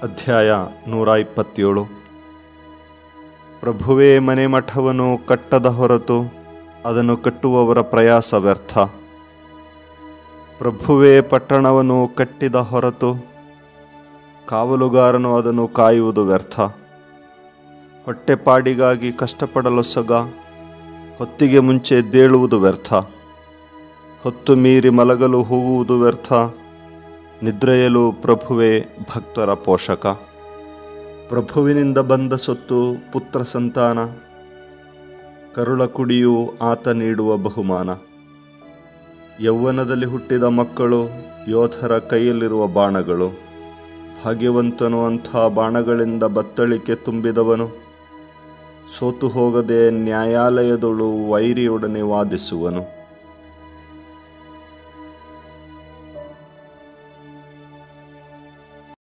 ಅಧ್ಯಾಯ 127. ಪ್ರಭುವೇ ಮನೆ ಮಠವನ್ನು ಕಟ್ಟದ ಹೊರತು ಅದನ್ನು ಕಟ್ಟುವವರ ಪ್ರಯಾಸ ವ್ಯರ್ಥ. ಪ್ರಭುವೇ ಪಟ್ಟಣವನ್ನು ಕಟ್ಟಿದ ಹೊರತು ಕಾವಲುಗಾರನು ಅದನ್ನು ಕಾಯುವುದು ವ್ಯರ್ಥ. ಹೊಟ್ಟೆಪಾಡಿಗಾಗಿ ಕಷ್ಟಪಡಲೊಸಗ ಹೊತ್ತಿಗೆ ಮುಂಚೆ ಎದ್ದೇಳುವುದು ವ್ಯರ್ಥ. ಹೊತ್ತು ಮೀರಿ ಮಲಗಲು ಹೋಗುವುದು ವ್ಯರ್ಥ. ನಿದ್ರೆಯಲು ಪ್ರಭುವೇ ಭಕ್ತರ ಪೋಷಕ. ಪ್ರಭುವಿನಿಂದ ಬಂದ ಸೊತ್ತು ಪುತ್ರ ಸಂತಾನ, ಕರುಳ ಕುಡಿಯು ಆತ ನೀಡುವ ಬಹುಮಾನ. ಯೌವನದಲ್ಲಿ ಹುಟ್ಟಿದ ಮಕ್ಕಳು ಯೋಧರ ಕೈಯಲ್ಲಿರುವ ಬಾಣಗಳು. ಭಾಗ್ಯವಂತನು ಅಂಥ ಬಾಣಗಳಿಂದ ಬತ್ತಳಿಕೆ ತುಂಬಿದವನು. ಸೋತು ಹೋಗದೆ ನ್ಯಾಯಾಲಯದೊಳು ವೈರಿಯೊಡನೆ ವಾದಿಸುವನು.